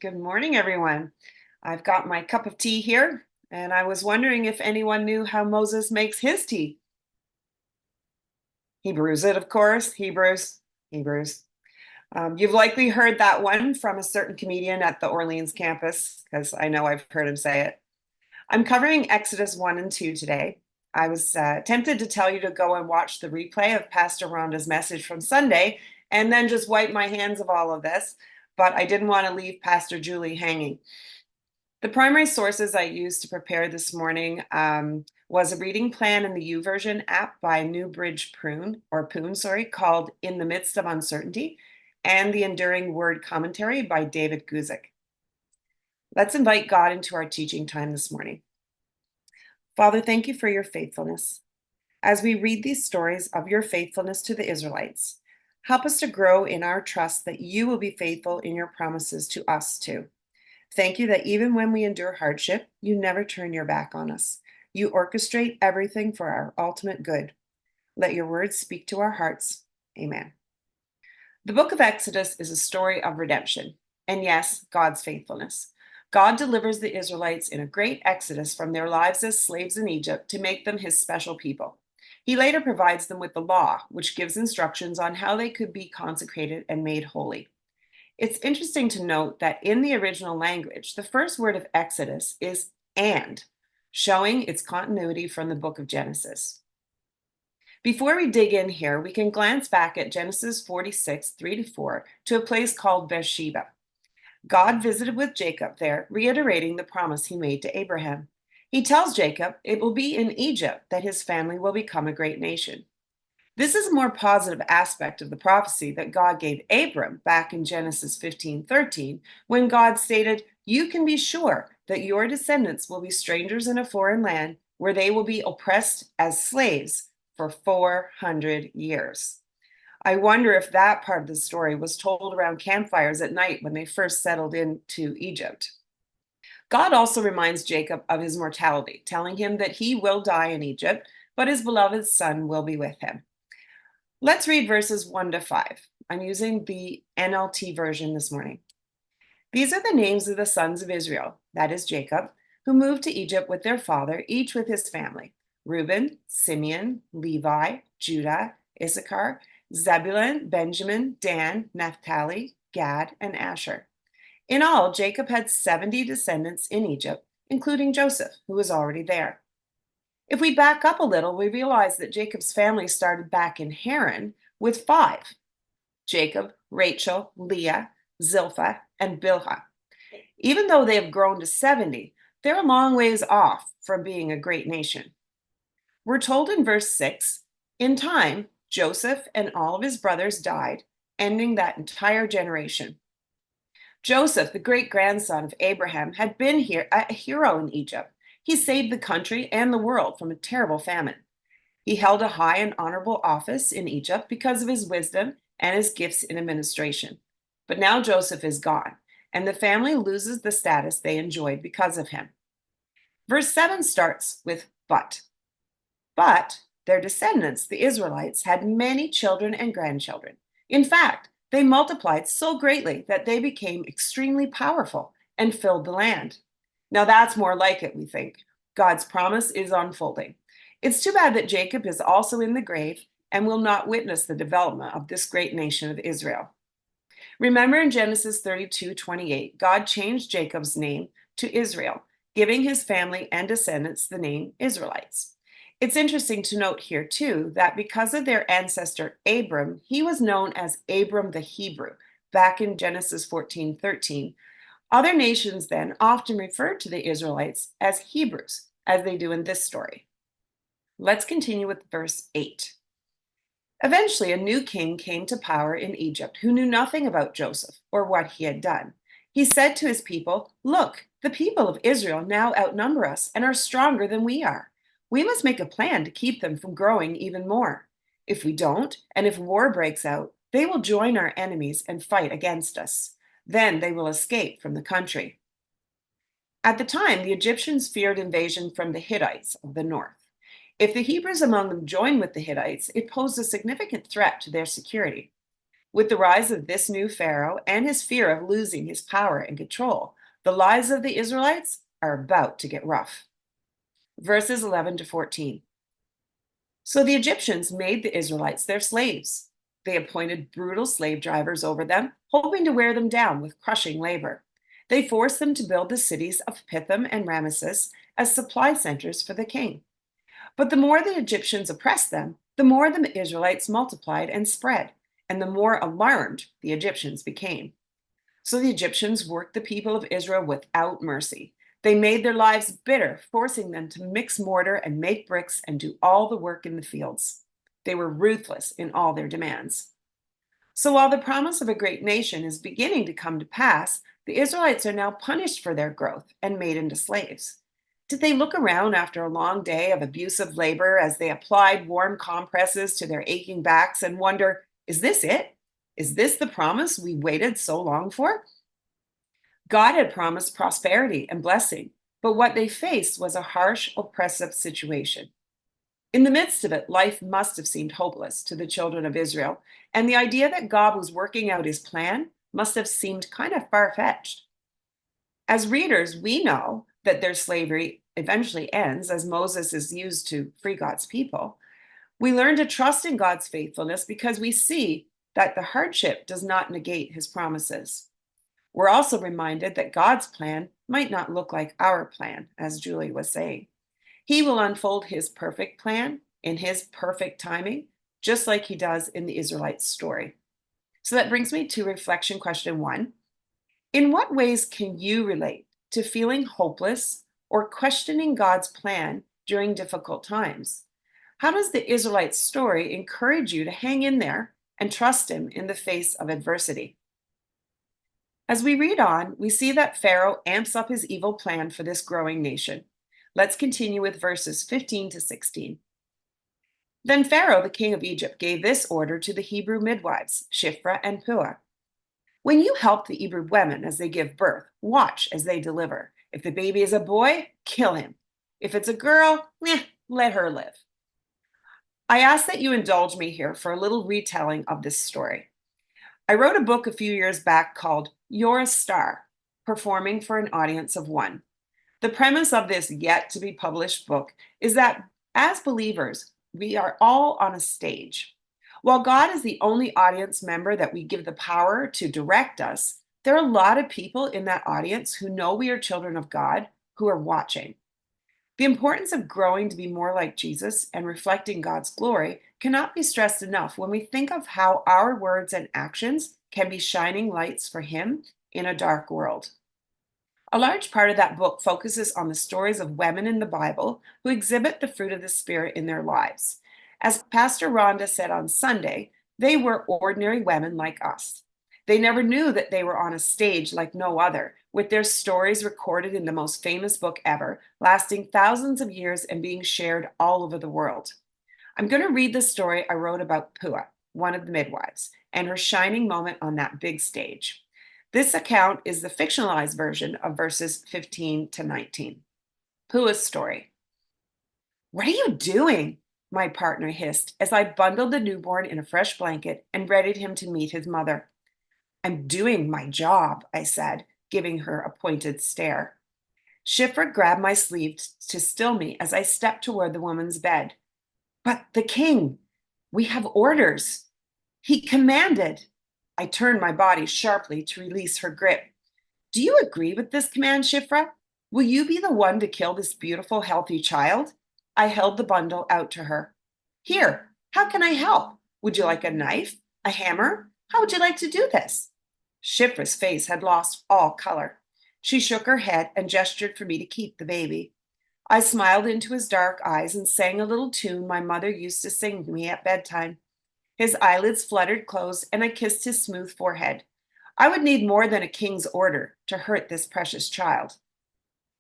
Good morning, everyone. I've got my cup of tea here, and I was wondering if anyone knew how Moses makes his tea. He brews it, of course. Hebrews, Hebrews. You've likely heard that one from a certain comedian at the Orleans campus, because I know I've heard him say it. I'm covering Exodus 1 and 2 today. I was tempted to tell you to go and watch the replay of Pastor Rhonda's message from Sunday and then just wipe my hands of all of this, but I didn't want to leave Pastor Julie hanging. The primary sources I used to prepare this morning was a reading plan in the YouVersion app by Newbridge Poon, called In the Midst of Uncertainty, and the Enduring Word Commentary by David Guzik. Let's invite God into our teaching time this morning. Father, thank you for your faithfulness. As we read these stories of your faithfulness to the Israelites, help us to grow in our trust that you will be faithful in your promises to us too. Thank you that even when we endure hardship, you never turn your back on us. You orchestrate everything for our ultimate good. Let your words speak to our hearts. Amen. The book of Exodus is a story of redemption, and yes, God's faithfulness. God delivers the Israelites in a great exodus from their lives as slaves in Egypt to make them his special people. He later provides them with the law, which gives instructions on how they could be consecrated and made holy. It's interesting to note that in the original language, the first word of Exodus is and, showing its continuity from the book of Genesis. Before we dig in here, we can glance back at Genesis 46, 3-4, to a place called Beersheba. God visited with Jacob there, reiterating the promise he made to Abraham. He tells Jacob it will be in Egypt that his family will become a great nation. This is a more positive aspect of the prophecy that God gave Abram back in Genesis 15:13, when God stated, "You can be sure that your descendants will be strangers in a foreign land where they will be oppressed as slaves for 400 years." I wonder if that part of the story was told around campfires at night when they first settled into Egypt. God also reminds Jacob of his mortality, telling him that he will die in Egypt, but his beloved son will be with him. Let's read verses 1-5. I'm using the NLT version this morning. These are the names of the sons of Israel, that is Jacob, who moved to Egypt with their father, each with his family: Reuben, Simeon, Levi, Judah, Issachar, Zebulun, Benjamin, Dan, Naphtali, Gad, and Asher. In all, Jacob had 70 descendants in Egypt, including Joseph, who was already there. If we back up a little, we realize that Jacob's family started back in Haran with 5: Jacob, Rachel, Leah, Zilpah, and Bilhah. Even though they have grown to 70, they're a long ways off from being a great nation. We're told in verse 6, in time, Joseph and all of his brothers died, ending that entire generation. Joseph, the great-grandson of Abraham, had been a hero in Egypt. He saved the country and the world from a terrible famine. He held a high and honorable office in Egypt because of his wisdom and his gifts in administration. But now Joseph is gone, and the family loses the status they enjoyed because of him. Verse 7 starts with but. But their descendants, the Israelites, had many children and grandchildren. In fact, they multiplied so greatly that they became extremely powerful and filled the land. Now that's more like it, we think. God's promise is unfolding. It's too bad that Jacob is also in the grave and will not witness the development of this great nation of Israel. Remember in Genesis 32:28, God changed Jacob's name to Israel, giving his family and descendants the name Israelites. It's interesting to note here, too, that because of their ancestor Abram, he was known as Abram the Hebrew back in Genesis 14:13. Other nations then often referred to the Israelites as Hebrews, as they do in this story. Let's continue with verse 8. Eventually, a new king came to power in Egypt who knew nothing about Joseph or what he had done. He said to his people, "Look, the people of Israel now outnumber us and are stronger than we are. We must make a plan to keep them from growing even more. If we don't, and if war breaks out, they will join our enemies and fight against us. Then they will escape from the country." At the time, the Egyptians feared invasion from the Hittites of the north. If the Hebrews among them joined with the Hittites, it posed a significant threat to their security. With the rise of this new Pharaoh and his fear of losing his power and control, the lives of the Israelites are about to get rough. Verses 11 to 14. So the Egyptians made the Israelites their slaves. They appointed brutal slave drivers over them, hoping to wear them down with crushing labor. They forced them to build the cities of Pithom and Ramesses as supply centers for the king. But the more the Egyptians oppressed them, the more the Israelites multiplied and spread, and the more alarmed the Egyptians became. So the Egyptians worked the people of Israel without mercy. They made their lives bitter, forcing them to mix mortar and make bricks and do all the work in the fields. They were ruthless in all their demands. So while the promise of a great nation is beginning to come to pass, the Israelites are now punished for their growth and made into slaves. Did they look around after a long day of abusive labor as they applied warm compresses to their aching backs and wonder, is this it? Is this the promise we waited so long for? God had promised prosperity and blessing, but what they faced was a harsh, oppressive situation. In the midst of it, life must have seemed hopeless to the children of Israel, and the idea that God was working out his plan must have seemed kind of far fetched. As readers, we know that their slavery eventually ends as Moses is used to free God's people. We learn to trust in God's faithfulness because we see that the hardship does not negate his promises. We're also reminded that God's plan might not look like our plan, as Julie was saying. He will unfold his perfect plan in his perfect timing, just like he does in the Israelites' story. So that brings me to reflection question 1. In what ways can you relate to feeling hopeless or questioning God's plan during difficult times? How does the Israelites' story encourage you to hang in there and trust him in the face of adversity? As we read on, we see that Pharaoh amps up his evil plan for this growing nation. Let's continue with verses 15 to 16. Then Pharaoh, the king of Egypt, gave this order to the Hebrew midwives, Shiphrah and Puah. When you help the Hebrew women as they give birth, watch as they deliver. If the baby is a boy, kill him. If it's a girl, let her live. I ask that you indulge me here for a little retelling of this story. I wrote a book a few years back called You're a Star, Performing for an Audience of One. The premise of this yet to be published book is that as believers, we are all on a stage. While God is the only audience member that we give the power to direct us, there are a lot of people in that audience who know we are children of God who are watching. The importance of growing to be more like Jesus and reflecting God's glory cannot be stressed enough when we think of how our words and actions can be shining lights for Him in a dark world. A large part of that book focuses on the stories of women in the Bible who exhibit the fruit of the Spirit in their lives. As Pastor Rhonda said on Sunday, they were ordinary women like us. They never knew that they were on a stage like no other, with their stories recorded in the most famous book ever, lasting thousands of years and being shared all over the world. I'm going to read the story I wrote about Puah, one of the midwives, and her shining moment on that big stage. This account is the fictionalized version of verses 15 to 19. Puah's story. What are you doing? My partner hissed as I bundled the newborn in a fresh blanket and readied him to meet his mother. I'm doing my job, I said, giving her a pointed stare. Shiphrah grabbed my sleeve to still me as I stepped toward the woman's bed. But the king, we have orders. He commanded. I turned my body sharply to release her grip. Do you agree with this command, Shiphrah? Will you be the one to kill this beautiful, healthy child? I held the bundle out to her. Here, how can I help? Would you like a knife? A hammer? How would you like to do this? Shiphrah's face had lost all color. She shook her head and gestured for me to keep the baby. I smiled into his dark eyes and sang a little tune my mother used to sing to me at bedtime. His eyelids fluttered closed, and I kissed his smooth forehead. I would need more than a king's order to hurt this precious child.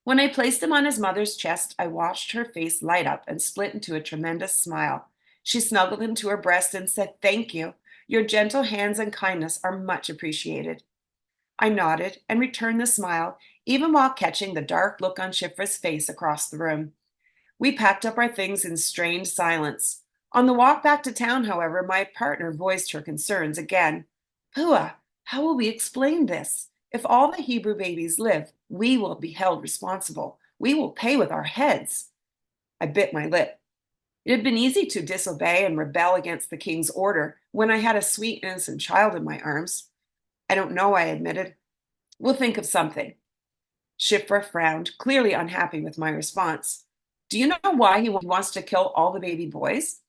When I placed him on his mother's chest, I watched her face light up and split into a tremendous smile. She snuggled him to her breast and said, "Thank you. Your gentle hands and kindness are much appreciated." I nodded and returned the smile, even while catching the dark look on Shiphrah's face across the room. We packed up our things in strained silence. On the walk back to town, however, my partner voiced her concerns again. Pua, how will we explain this? If all the Hebrew babies live, we will be held responsible. We will pay with our heads. I bit my lip. It had been easy to disobey and rebel against the king's order when I had a sweet, innocent child in my arms. I don't know, I admitted. We'll think of something. Shipra frowned, clearly unhappy with my response. Do you know why he wants to kill all the baby boys?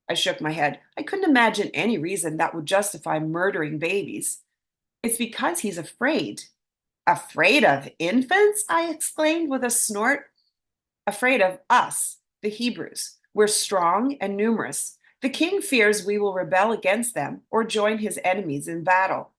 I shook my head. I couldn't imagine any reason that would justify murdering babies. It's because he's afraid. Afraid of infants? I exclaimed with a snort. Afraid of us, the Hebrews. We're strong and numerous. The king fears we will rebel against them or join his enemies in battle.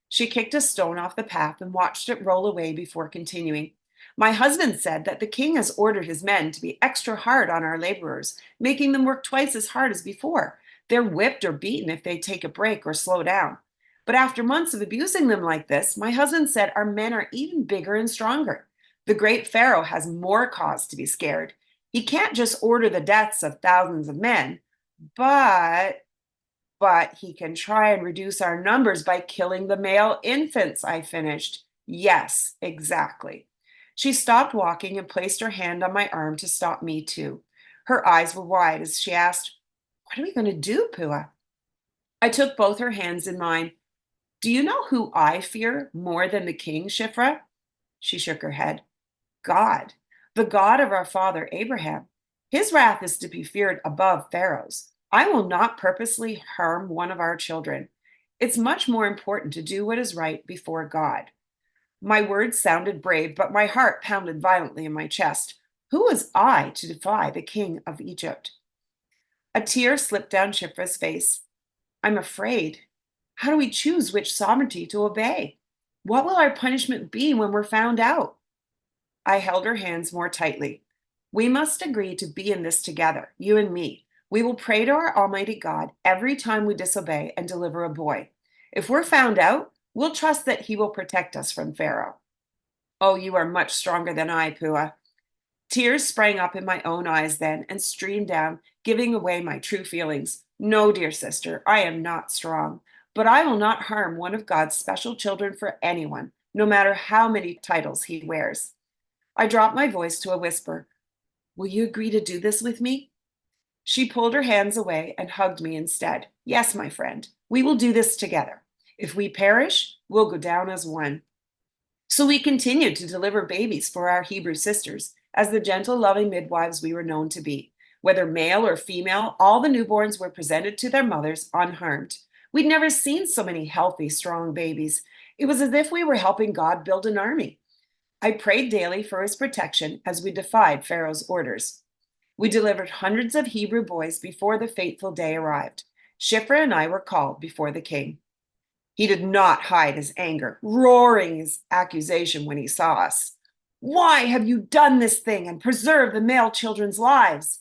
She kicked a stone off the path and watched it roll away before continuing. My husband said that the king has ordered his men to be extra hard on our laborers, making them work twice as hard as before. They're whipped or beaten if they take a break or slow down. But after months of abusing them like this, my husband said our men are even bigger and stronger. The great Pharaoh has more cause to be scared. He can't just order the deaths of thousands of men, but but he can try and reduce our numbers by killing the male infants, I finished. Yes, exactly. She stopped walking and placed her hand on my arm to stop me too. Her eyes were wide as she asked, "What are we going to do, Pua?" I took both her hands in mine. Do you know who I fear more than the king, Shifra? She shook her head. God, the God of our father Abraham. His wrath is to be feared above Pharaoh's. I will not purposely harm one of our children. It's much more important to do what is right before God. My words sounded brave, but my heart pounded violently in my chest. Who was I to defy the king of Egypt? A tear slipped down Shifra's face. I'm afraid. How do we choose which sovereignty to obey? What will our punishment be when we're found out? I held her hands more tightly. We must agree to be in this together, you and me. We will pray to our Almighty God every time we disobey and deliver a boy. If we're found out, we'll trust that He will protect us from Pharaoh. Oh, you are much stronger than I, Pua. Tears sprang up in my own eyes then and streamed down, giving away my true feelings. No, dear sister, I am not strong, but I will not harm one of God's special children for anyone, no matter how many titles he wears. I dropped my voice to a whisper. Will you agree to do this with me? She pulled her hands away and hugged me instead. Yes, my friend, we will do this together. If we perish, we'll go down as one. So we continued to deliver babies for our Hebrew sisters as the gentle, loving midwives we were known to be. Whether male or female, all the newborns were presented to their mothers unharmed. We'd never seen so many healthy, strong babies. It was as if we were helping God build an army. I prayed daily for his protection as we defied Pharaoh's orders. We delivered hundreds of Hebrew boys before the fateful day arrived. Shipra and I were called before the king. He did not hide his anger, roaring his accusation when he saw us. Why have you done this thing and preserved the male children's lives?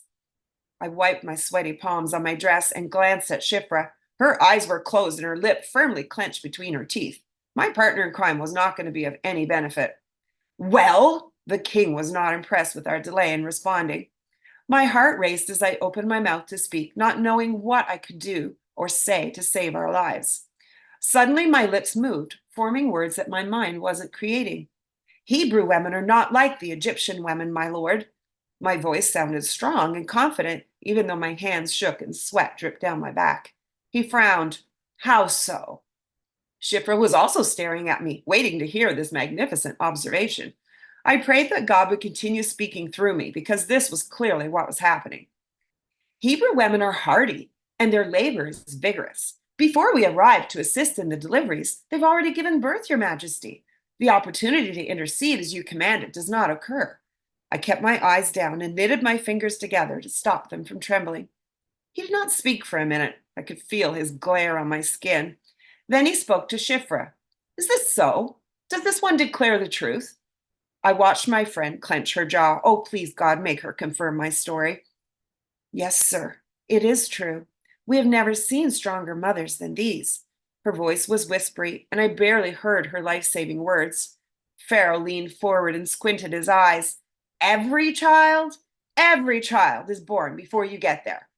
I wiped my sweaty palms on my dress and glanced at Shipra. Her eyes were closed and her lip firmly clenched between her teeth. My partner in crime was not going to be of any benefit. Well, the king was not impressed with our delay in responding. My heart raced as I opened my mouth to speak, not knowing what I could do or say to save our lives. Suddenly, my lips moved, forming words that my mind wasn't creating. Hebrew women are not like the Egyptian women, my lord. My voice sounded strong and confident, even though my hands shook and sweat dripped down my back. He frowned. How so? Shipra was also staring at me, waiting to hear this magnificent observation. I prayed that God would continue speaking through me because this was clearly what was happening. Hebrew women are hardy, and their labor is vigorous. Before we arrive to assist in the deliveries, they've already given birth, Your Majesty. The opportunity to intercede as you commanded does not occur. I kept my eyes down and knitted my fingers together to stop them from trembling. He did not speak for a minute. I could feel his glare on my skin. Then he spoke to Shifra. Is this so? Does this one declare the truth? I watched my friend clench her jaw. Oh, please, God, make her confirm my story. Yes, sir, it is true. We have never seen stronger mothers than these. Her voice was whispery, and I barely heard her life-saving words. Pharaoh leaned forward and squinted his eyes. Every child? Every child is born before you get there.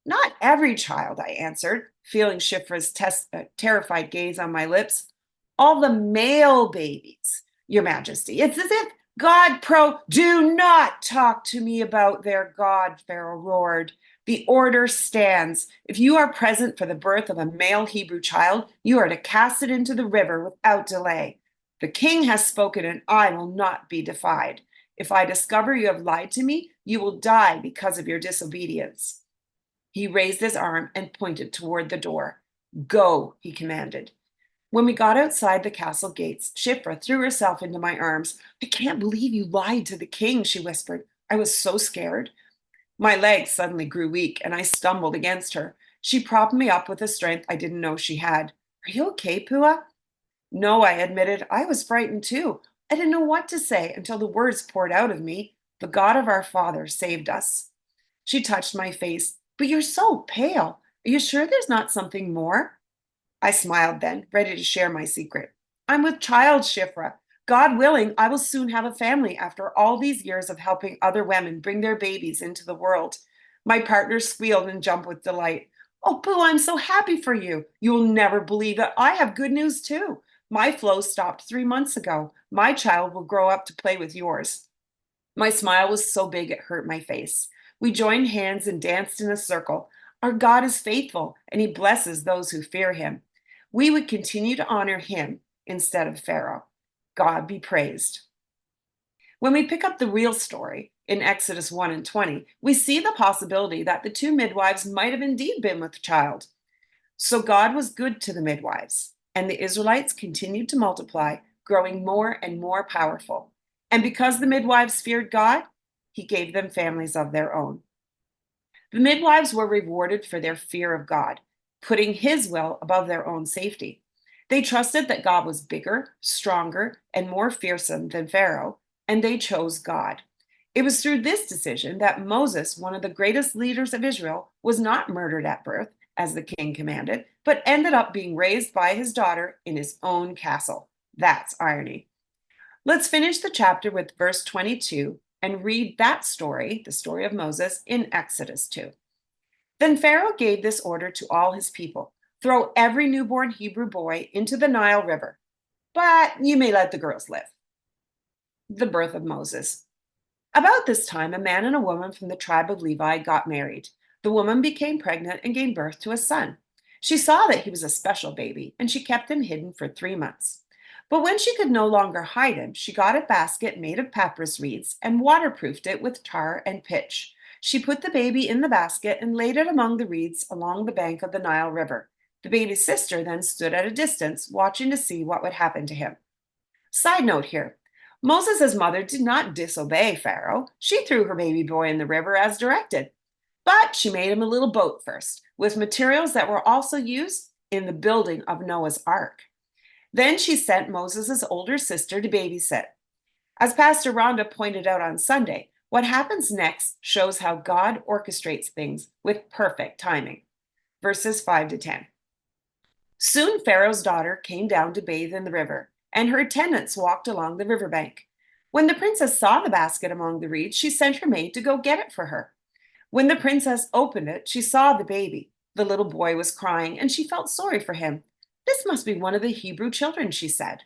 Not every child, I answered. feeling Shifra's terrified gaze on my lips. All the male babies, Your Majesty. It's as if do not talk to me about their God, Pharaoh roared. The order stands. If you are present for the birth of a male Hebrew child, you are to cast it into the river without delay. The king has spoken, and I will not be defied. If I discover you have lied to me, you will die because of your disobedience. He raised his arm and pointed toward the door. Go, he commanded. When we got outside the castle gates, Shifra threw herself into my arms. I can't believe you lied to the king, she whispered. I was so scared. My legs suddenly grew weak, and I stumbled against her. She propped me up with a strength I didn't know she had. Are you okay, Pua? No, I admitted. I was frightened too. I didn't know what to say until the words poured out of me. The God of our father saved us. She touched my face. But you're so pale. Are you sure there's not something more? I smiled then, ready to share my secret. I'm with child, Shifra. God willing, I will soon have a family after all these years of helping other women bring their babies into the world. My partner squealed and jumped with delight. Oh, Pooh, I'm so happy for you. You will never believe it. I have good news too. My flow stopped 3 months ago. My child will grow up to play with yours. My smile was so big it hurt my face. We joined hands and danced in a circle. Our God is faithful, and he blesses those who fear him. We would continue to honor him instead of Pharaoh. God be praised. When we pick up the real story in Exodus 1 and 20, we see the possibility that the two midwives might have indeed been with child. So God was good to the midwives, and the Israelites continued to multiply, growing more and more powerful. And because the midwives feared God, he gave them families of their own. The midwives were rewarded for their fear of God, putting his will above their own safety. They trusted that God was bigger, stronger, and more fearsome than Pharaoh, and they chose God. It was through this decision that Moses, one of the greatest leaders of Israel, was not murdered at birth, as the king commanded, but ended up being raised by his daughter in his own castle. That's irony. Let's finish the chapter with verse 22 and read that story, the story of Moses, in Exodus 2. Then Pharaoh gave this order to all his people: throw every newborn Hebrew boy into the Nile River, but you may let the girls live. The birth of Moses. About this time, a man and a woman from the tribe of Levi got married. The woman became pregnant and gave birth to a son. She saw that he was a special baby, and she kept him hidden for 3 months. But when she could no longer hide him, she got a basket made of papyrus reeds and waterproofed it with tar and pitch. She put the baby in the basket and laid it among the reeds along the bank of the Nile River. The baby's sister then stood at a distance, watching to see what would happen to him. Side note here: Moses' mother did not disobey Pharaoh. She threw her baby boy in the river as directed. But she made him a little boat first, with materials that were also used in the building of Noah's Ark. Then she sent Moses' older sister to babysit. As Pastor Rhonda pointed out on Sunday, what happens next shows how God orchestrates things with perfect timing. Verses 5 to 10. Soon Pharaoh's daughter came down to bathe in the river, and her attendants walked along the riverbank. When the princess saw the basket among the reeds, she sent her maid to go get it for her. When the princess opened it, she saw the baby. The little boy was crying, and she felt sorry for him. This must be one of the Hebrew children, she said.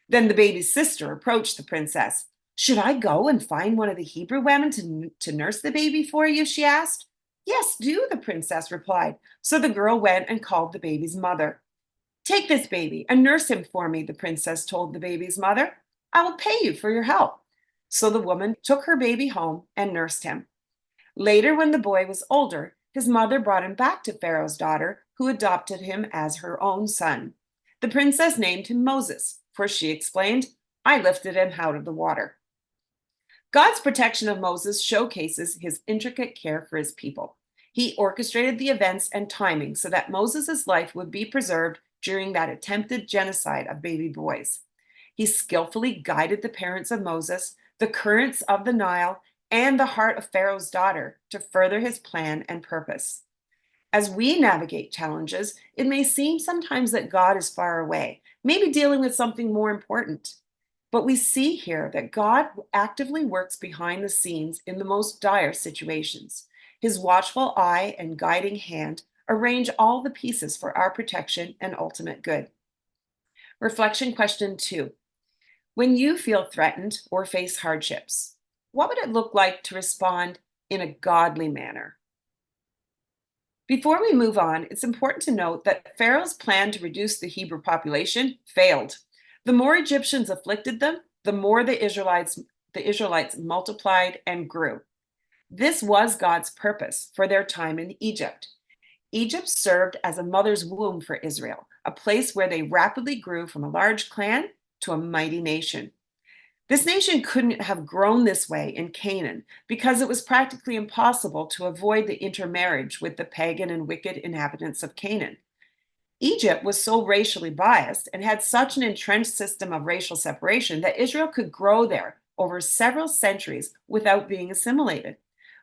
Then the baby's sister approached the princess. Should I go and find one of the Hebrew women to nurse the baby for you? She asked. Yes, do, the princess replied. So the girl went and called the baby's mother. Take this baby and nurse him for me, the princess told the baby's mother. I will pay you for your help. So the woman took her baby home and nursed him. Later, when the boy was older, his mother brought him back to Pharaoh's daughter, who adopted him as her own son. The princess named him Moses, for she explained, I lifted him out of the water. God's protection of Moses showcases his intricate care for his people. He orchestrated the events and timing so that Moses' life would be preserved during that attempted genocide of baby boys. He skillfully guided the parents of Moses, the currents of the Nile, and the heart of Pharaoh's daughter to further his plan and purpose. As we navigate challenges, it may seem sometimes that God is far away, maybe dealing with something more important. But we see here that God actively works behind the scenes in the most dire situations. His watchful eye and guiding hand Arrange all the pieces for our protection and ultimate good. Reflection question 2. When you feel threatened or face hardships, what would it look like to respond in a godly manner? Before we move on, it's important to note that Pharaoh's plan to reduce the Hebrew population failed. The more Egyptians afflicted them, the more the Israelites multiplied and grew. This was God's purpose for their time in Egypt. Egypt served as a mother's womb for Israel, a place where they rapidly grew from a large clan to a mighty nation. This nation couldn't have grown this way in Canaan because it was practically impossible to avoid the intermarriage with the pagan and wicked inhabitants of Canaan. Egypt was so racially biased and had such an entrenched system of racial separation that Israel could grow there over several centuries without being assimilated.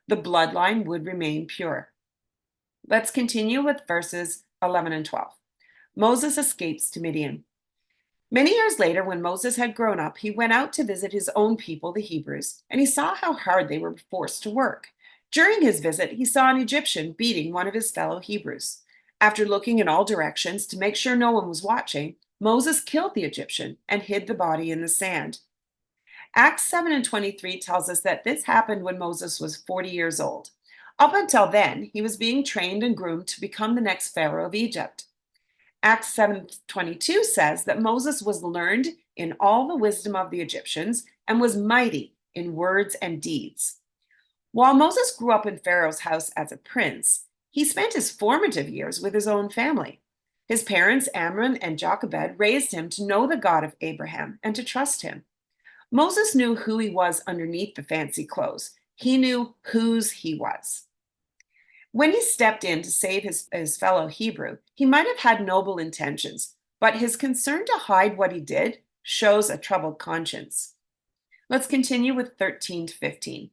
The bloodline would remain pure. Let's continue with verses 11 and 12. Moses escapes to Midian. Many years later, when Moses had grown up, he went out to visit his own people, the Hebrews, and he saw how hard they were forced to work. During his visit, he saw an Egyptian beating one of his fellow Hebrews. After looking in all directions to make sure no one was watching, Moses killed the Egyptian and hid the body in the sand. Acts 7 and 23 tells us that this happened when Moses was 40 years old. Up until then, he was being trained and groomed to become the next Pharaoh of Egypt. Acts 7:22 says that Moses was learned in all the wisdom of the Egyptians and was mighty in words and deeds. While Moses grew up in Pharaoh's house as a prince, he spent his formative years with his own family. His parents, Amram and Jochebed, raised him to know the God of Abraham and to trust him. Moses knew who he was underneath the fancy clothes. He knew whose he was. When he stepped in to save his fellow Hebrew, he might have had noble intentions, but his concern to hide what he did shows a troubled conscience. Let's continue with 13 to 15.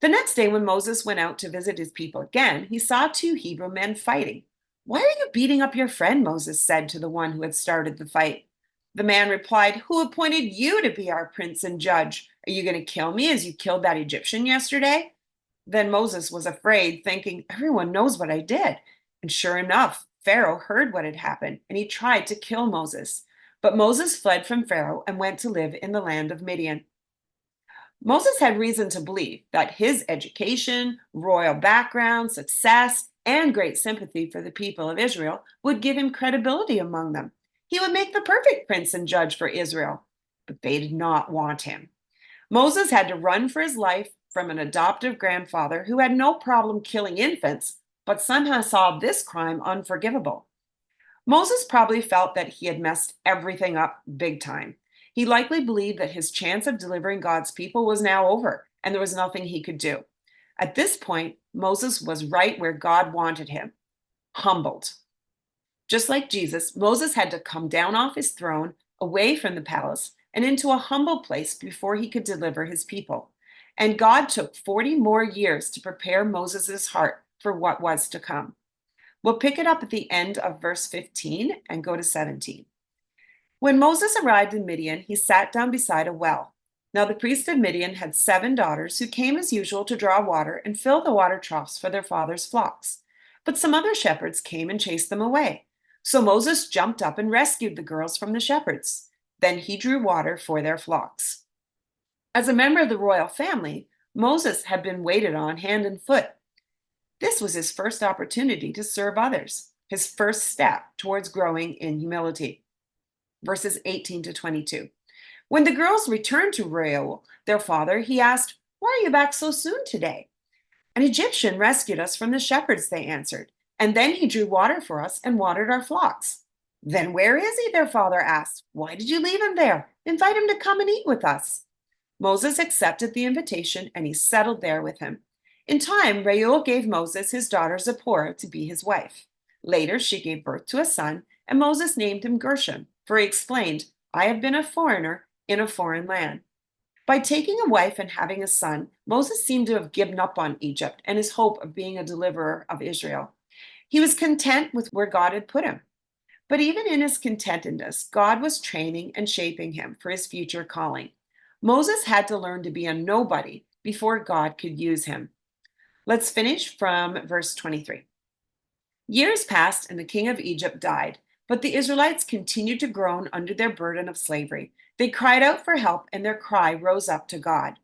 The next day, when Moses went out to visit his people again, he saw two Hebrew men fighting. "Why are you beating up your friend?" Moses said to the one who had started the fight. The man replied, "Who appointed you to be our prince and judge? Are you going to kill me as you killed that Egyptian yesterday?" Then Moses was afraid, thinking, "Everyone knows what I did." And sure enough, Pharaoh heard what had happened, and he tried to kill Moses. But Moses fled from Pharaoh and went to live in the land of Midian. Moses had reason to believe that his education, royal background, success, and great sympathy for the people of Israel would give him credibility among them. He would make the perfect prince and judge for Israel. But they did not want him. Moses had to run for his life from an adoptive grandfather who had no problem killing infants, but somehow saw this crime unforgivable. Moses probably felt that he had messed everything up big time. He likely believed that his chance of delivering God's people was now over, and there was nothing he could do. At this point, Moses was right where God wanted him, humbled. Just like Jesus, Moses had to come down off his throne, away from the palace, and into a humble place before he could deliver his people. And God took 40 more years to prepare Moses' heart for what was to come. We'll pick it up at the end of verse 15 and go to 17. When Moses arrived in Midian, he sat down beside a well. Now the priest of Midian had 7 daughters who came as usual to draw water and fill the water troughs for their father's flocks. But some other shepherds came and chased them away. So Moses jumped up and rescued the girls from the shepherds. Then he drew water for their flocks. As a member of the royal family, Moses had been waited on hand and foot. This was his first opportunity to serve others, his first step towards growing in humility. Verses 18 to 22. When the girls returned to Reuel, their father, he asked, "Why are you back so soon today?" "An Egyptian rescued us from the shepherds," they answered, "and then he drew water for us and watered our flocks." "Then where is he?" their father asked. "Why did you leave him there? Invite him to come and eat with us." Moses accepted the invitation and he settled there with him. In time, Reuel gave Moses his daughter Zipporah to be his wife. Later, she gave birth to a son, and Moses named him Gershom, for he explained, "I have been a foreigner in a foreign land." By taking a wife and having a son, Moses seemed to have given up on Egypt and his hope of being a deliverer of Israel. He was content with where God had put him. But even in his contentedness, God was training and shaping him for his future calling. Moses had to learn to be a nobody before God could use him. Let's finish from verse 23. Years passed and the king of Egypt died, but the Israelites continued to groan under their burden of slavery. They cried out for help, and their cry rose up to God.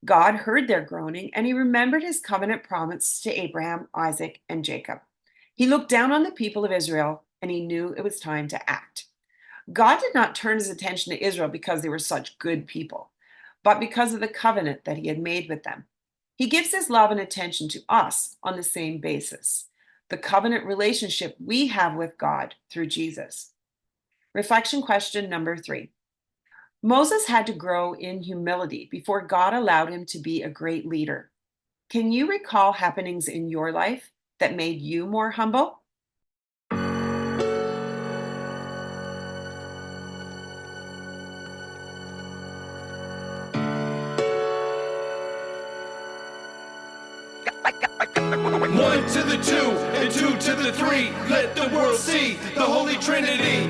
God heard their groaning, and he remembered his covenant promise to Abraham, Isaac, and Jacob. He looked down on the people of Israel, and he knew it was time to act. God did not turn his attention to Israel because they were such good people, but because of the covenant that he had made with them. He gives his love and attention to us on the same basis, the covenant relationship we have with God through Jesus. Reflection question number 3. Moses had to grow in humility before God allowed him to be a great leader. Can you recall happenings in your life that made you more humble? One to the two and two to the three. Let the world see the Holy Trinity.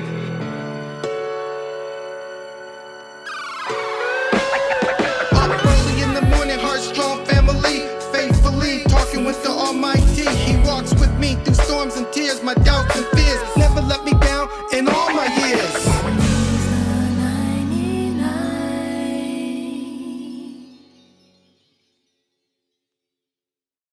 Up early in the morning, heart-strong family, faithfully talking with the Almighty. He walks with me through storms and tears, my doubts and fears.